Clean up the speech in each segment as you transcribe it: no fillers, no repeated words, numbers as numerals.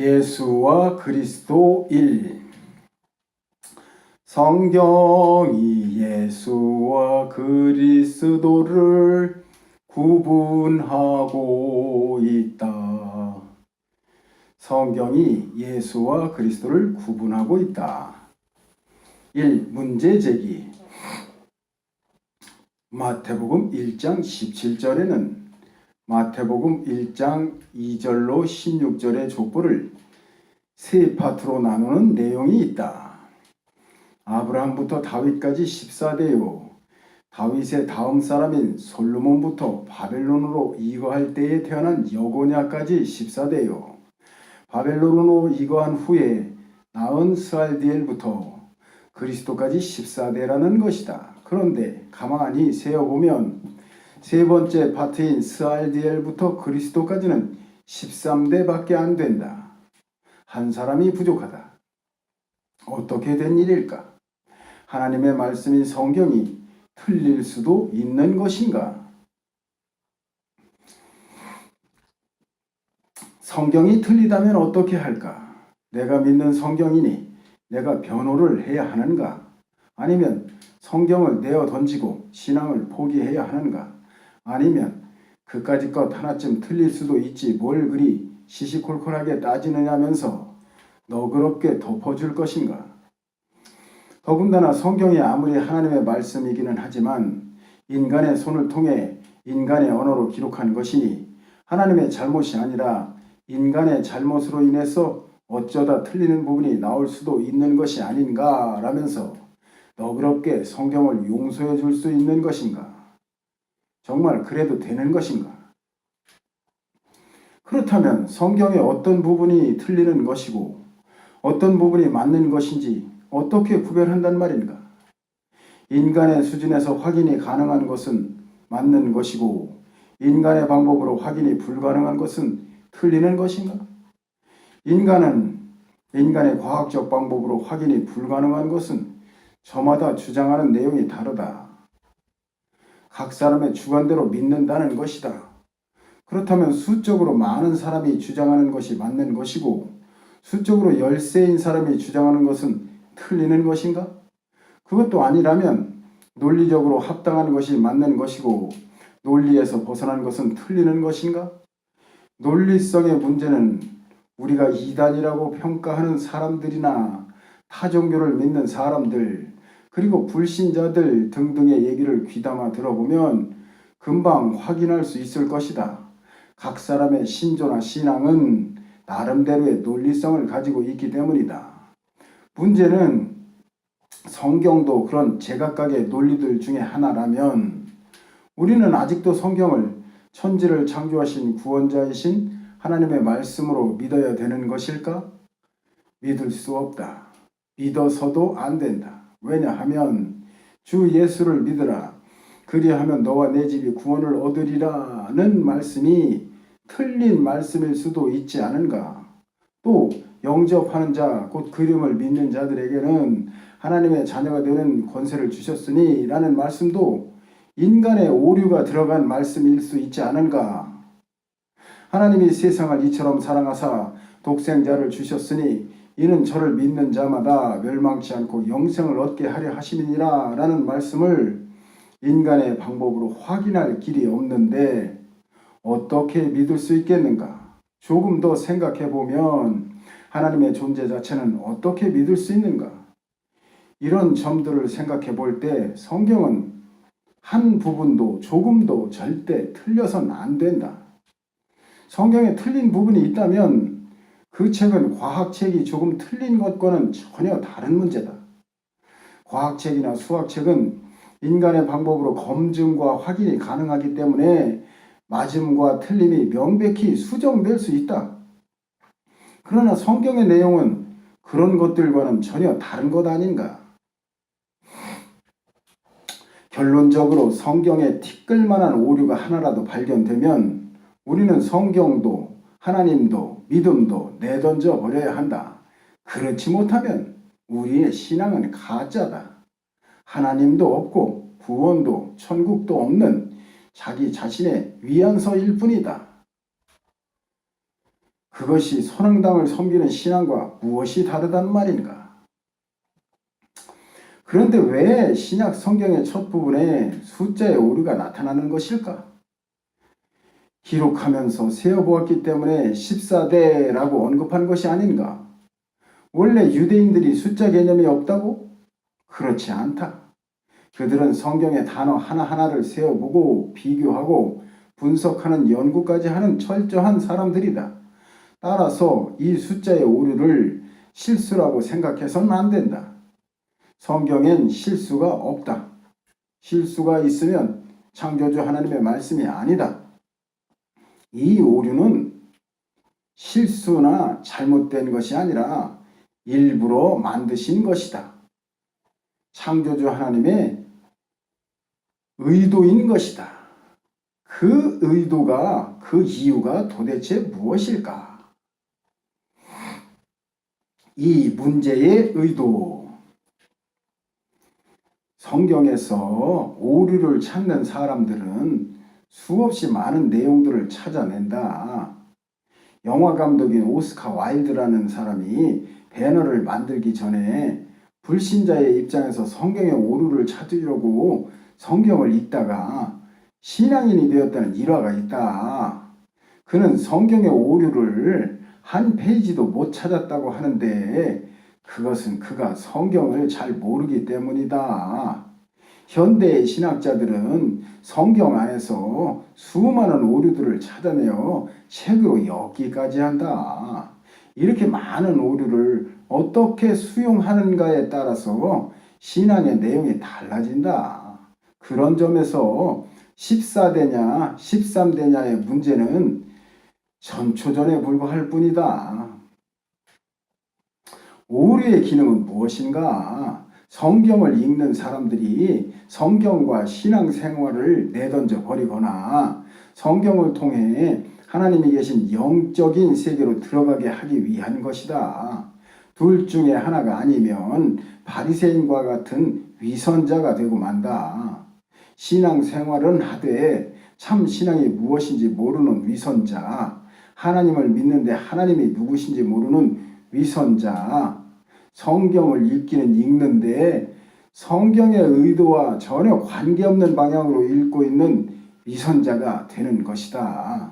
예수와 그리스도 1. 성경이 예수와 그리스도를 구분하고 있다. 성경이 예수와 그리스도를 구분하고 있다. 1. 문제 제기. 마태복음 1장 17절에는 마태복음 1장 2절로 16절의 족보를 세 파트로 나누는 내용이 있다. 아브라함부터 다윗까지 14대요. 다윗의 다음 사람인 솔로몬부터 바벨론으로 이거할 때에 태어난 여고냐까지 14대요. 바벨론으로 이거한 후에 낳은 스알디엘부터 그리스도까지 14대라는 것이다. 그런데 가만히 세어보면 세 번째 파트인 스알디엘부터 그리스도까지는 13대밖에 안 된다. 한 사람이 부족하다. 어떻게 된 일일까? 하나님의 말씀인 성경이 틀릴 수도 있는 것인가? 성경이 틀리다면 어떻게 할까? 내가 믿는 성경이니 내가 변호를 해야 하는가? 아니면 성경을 내어 던지고 신앙을 포기해야 하는가? 아니면 그까짓 것 하나쯤 틀릴 수도 있지 뭘 그리 시시콜콜하게 따지느냐면서 너그럽게 덮어줄 것인가? 더군다나 성경이 아무리 하나님의 말씀이기는 하지만 인간의 손을 통해 인간의 언어로 기록한 것이니 하나님의 잘못이 아니라 인간의 잘못으로 인해서 어쩌다 틀리는 부분이 나올 수도 있는 것이 아닌가 라면서 너그럽게 성경을 용서해 줄 수 있는 것인가? 정말 그래도 되는 것인가? 그렇다면 성경의 어떤 부분이 틀리는 것이고 어떤 부분이 맞는 것인지 어떻게 구별한단 말인가? 인간의 수준에서 확인이 가능한 것은 맞는 것이고 인간의 방법으로 확인이 불가능한 것은 틀리는 것인가? 인간의 과학적 방법으로 확인이 불가능한 것은 저마다 주장하는 내용이 다르다. 각 사람의 주관대로 믿는다는 것이다. 그렇다면 수적으로 많은 사람이 주장하는 것이 맞는 것이고 수적으로 열세인 사람이 주장하는 것은 틀리는 것인가? 그것도 아니라면 논리적으로 합당한 것이 맞는 것이고 논리에서 벗어난 것은 틀리는 것인가? 논리성의 문제는 우리가 이단이라고 평가하는 사람들이나 타종교를 믿는 사람들 그리고 불신자들 등등의 얘기를 귀담아 들어보면 금방 확인할 수 있을 것이다. 각 사람의 신조나 신앙은 나름대로의 논리성을 가지고 있기 때문이다. 문제는 성경도 그런 제각각의 논리들 중에 하나라면 우리는 아직도 성경을 천지를 창조하신 구원자이신 하나님의 말씀으로 믿어야 되는 것일까? 믿을 수 없다. 믿어서도 안 된다. 왜냐하면 주 예수를 믿으라. 그리하면 너와 내 집이 구원을 얻으리라는 말씀이 틀린 말씀일 수도 있지 않은가? 또 영접하는 자, 곧 그림을 믿는 자들에게는 하나님의 자녀가 되는 권세를 주셨으니 라는 말씀도 인간의 오류가 들어간 말씀일 수 있지 않은가? 하나님이 세상을 이처럼 사랑하사 독생자를 주셨으니 이는 저를 믿는 자마다 멸망치 않고 영생을 얻게 하려 하심이니라 라는 말씀을 인간의 방법으로 확인할 길이 없는데 어떻게 믿을 수 있겠는가? 조금 더 생각해 보면 하나님의 존재 자체는 어떻게 믿을 수 있는가? 이런 점들을 생각해 볼 때 성경은 한 부분도 조금도 절대 틀려선 안 된다. 성경에 틀린 부분이 있다면 그 책은 과학책이 조금 틀린 것과는 전혀 다른 문제다. 과학책이나 수학책은 인간의 방법으로 검증과 확인이 가능하기 때문에 맞음과 틀림이 명백히 수정될 수 있다. 그러나 성경의 내용은 그런 것들과는 전혀 다른 것 아닌가? 결론적으로 성경에 티끌만한 오류가 하나라도 발견되면 우리는 성경도 하나님도 믿음도 내던져 버려야 한다. 그렇지 못하면 우리의 신앙은 가짜다. 하나님도 없고 구원도 천국도 없는 자기 자신의 위안서일 뿐이다. 그것이 선행당을 섬기는 신앙과 무엇이 다르단 말인가? 그런데 왜 신약 성경의 첫 부분에 숫자의 오류가 나타나는 것일까? 기록하면서 세어보았기 때문에 14대라고 언급한 것이 아닌가? 원래 유대인들이 숫자 개념이 없다고? 그렇지 않다. 그들은 성경의 단어 하나하나를 세어보고 비교하고 분석하는 연구까지 하는 철저한 사람들이다. 따라서 이 숫자의 오류를 실수라고 생각해서는 안 된다. 성경엔 실수가 없다. 실수가 있으면 창조주 하나님의 말씀이 아니다. 이 오류는 실수나 잘못된 것이 아니라 일부러 만드신 것이다. 창조주 하나님의 의도인 것이다. 그 의도가, 그 이유가 도대체 무엇일까? 이 문제의 의도. 성경에서 오류를 찾는 사람들은 수없이 많은 내용들을 찾아낸다. 영화 감독인 오스카 와일드라는 사람이 배너를 만들기 전에 불신자의 입장에서 성경의 오류를 찾으려고 성경을 읽다가 신앙인이 되었다는 일화가 있다. 그는 성경의 오류를 한 페이지도 못 찾았다고 하는데 그것은 그가 성경을 잘 모르기 때문이다. 현대의 신학자들은 성경 안에서 수많은 오류들을 찾아내어 책으로 엮기까지 한다. 이렇게 많은 오류를 어떻게 수용하는가에 따라서 신앙의 내용이 달라진다. 그런 점에서 14대냐 13대냐의 문제는 전초전에 불과할 뿐이다. 오류의 기능은 무엇인가? 성경을 읽는 사람들이 성경과 신앙생활을 내던져 버리거나 성경을 통해 하나님이 계신 영적인 세계로 들어가게 하기 위한 것이다. 둘 중에 하나가 아니면 바리새인과 같은 위선자가 되고 만다. 신앙생활은 하되 참 신앙이 무엇인지 모르는 위선자, 하나님을 믿는데 하나님이 누구신지 모르는 위선자, 성경을 읽기는 읽는데 성경의 의도와 전혀 관계없는 방향으로 읽고 있는 위선자가 되는 것이다.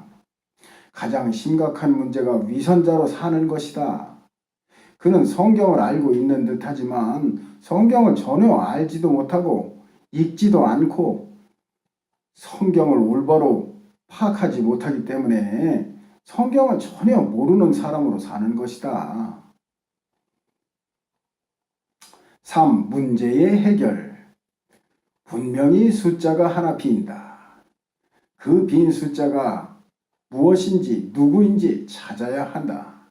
가장 심각한 문제가 위선자로 사는 것이다. 그는 성경을 알고 있는 듯하지만 성경을 전혀 알지도 못하고 읽지도 않고 성경을 올바로 파악하지 못하기 때문에 성경을 전혀 모르는 사람으로 사는 것이다. 3. 문제의 해결. 분명히 숫자가 하나 빈다. 그 빈 숫자가 무엇인지 누구인지 찾아야 한다.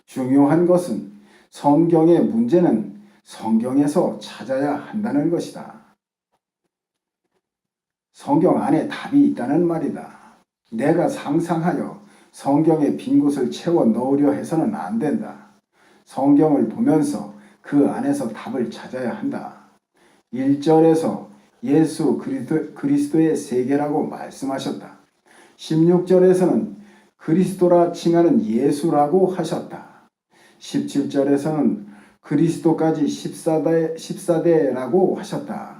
중요한 것은 성경의 문제는 성경에서 찾아야 한다는 것이다. 성경 안에 답이 있다는 말이다. 내가 상상하여 성경의 빈 곳을 채워 넣으려 해서는 안 된다. 성경을 보면서 그 안에서 답을 찾아야 한다. 1절에서 예수 그리스도의 세계라고 말씀하셨다. 16절에서는 그리스도라 칭하는 예수라고 하셨다. 17절에서는 그리스도까지 14대라고 하셨다.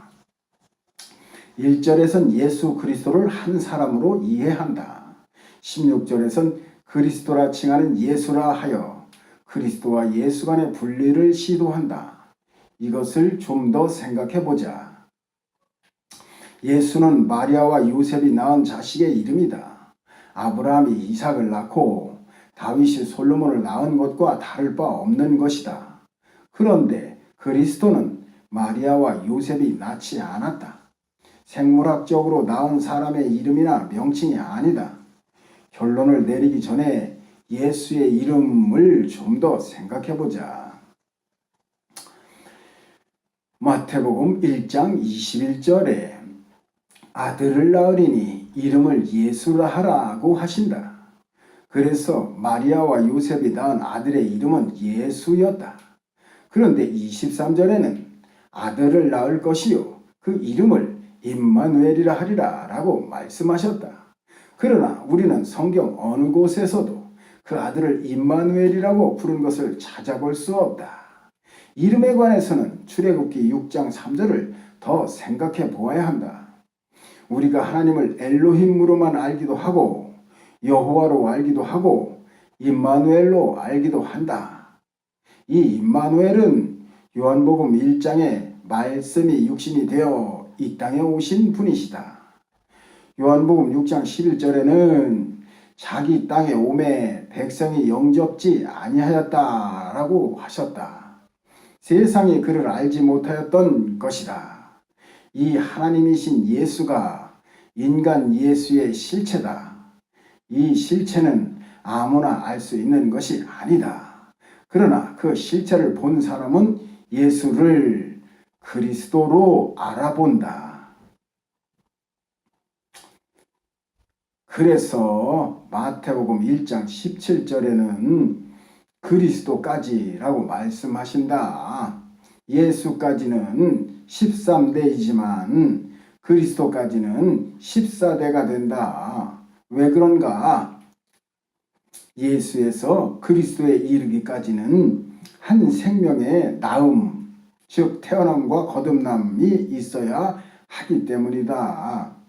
1절에서는 예수 그리스도를 한 사람으로 이해한다. 16절에서는 그리스도라 칭하는 예수라 하여 그리스도와 예수 간의 분리를 시도한다. 이것을 좀 더 생각해 보자. 예수는 마리아와 요셉이 낳은 자식의 이름이다. 아브라함이 이삭을 낳고 다윗이 솔로몬을 낳은 것과 다를 바 없는 것이다. 그런데 그리스도는 마리아와 요셉이 낳지 않았다. 생물학적으로 낳은 사람의 이름이나 명칭이 아니다. 결론을 내리기 전에 예수의 이름을 좀 더 생각해 보자. 마태복음 1장 21절에 아들을 낳으리니 이름을 예수라 하라고 하신다. 그래서 마리아와 요셉이 낳은 아들의 이름은 예수였다. 그런데 23절에는 아들을 낳을 것이요 그 이름을 임마누엘이라 하리라 라고 말씀하셨다. 그러나 우리는 성경 어느 곳에서도 그 아들을 임마누엘이라고 부른 것을 찾아볼 수 없다. 이름에 관해서는 출애굽기 6장 3절을 더 생각해 보아야 한다. 우리가 하나님을 엘로힘으로만 알기도 하고 여호와로 알기도 하고 임마누엘로 알기도 한다. 이 임마누엘은 요한복음 1장에 말씀이 육신이 되어 이 땅에 오신 분이시다. 요한복음 6장 11절에는 자기 땅에 오매 백성이 영접지 아니하였다라고 하셨다. 세상이 그를 알지 못하였던 것이다. 이 하나님이신 예수가 인간 예수의 실체다. 이 실체는 아무나 알 수 있는 것이 아니다. 그러나 그 실체를 본 사람은 예수를 그리스도로 알아본다. 그래서 마태복음 1장 17절에는 그리스도까지라고 말씀하신다. 예수까지는 13대이지만 그리스도까지는 14대가 된다. 왜 그런가? 예수에서 그리스도에 이르기까지는 한 생명의 나음, 즉 태어남과 거듭남이 있어야 하기 때문이다.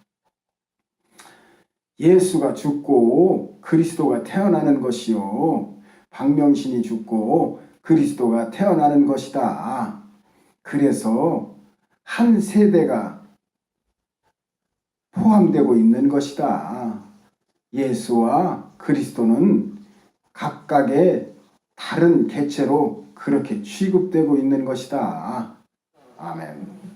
예수가 죽고 그리스도가 태어나는 것이요, 박명신이 죽고 그리스도가 태어나는 것이다. 그래서 한 세대가 포함되고 있는 것이다. 예수와 그리스도는 각각의 다른 개체로 그렇게 취급되고 있는 것이다. 아멘.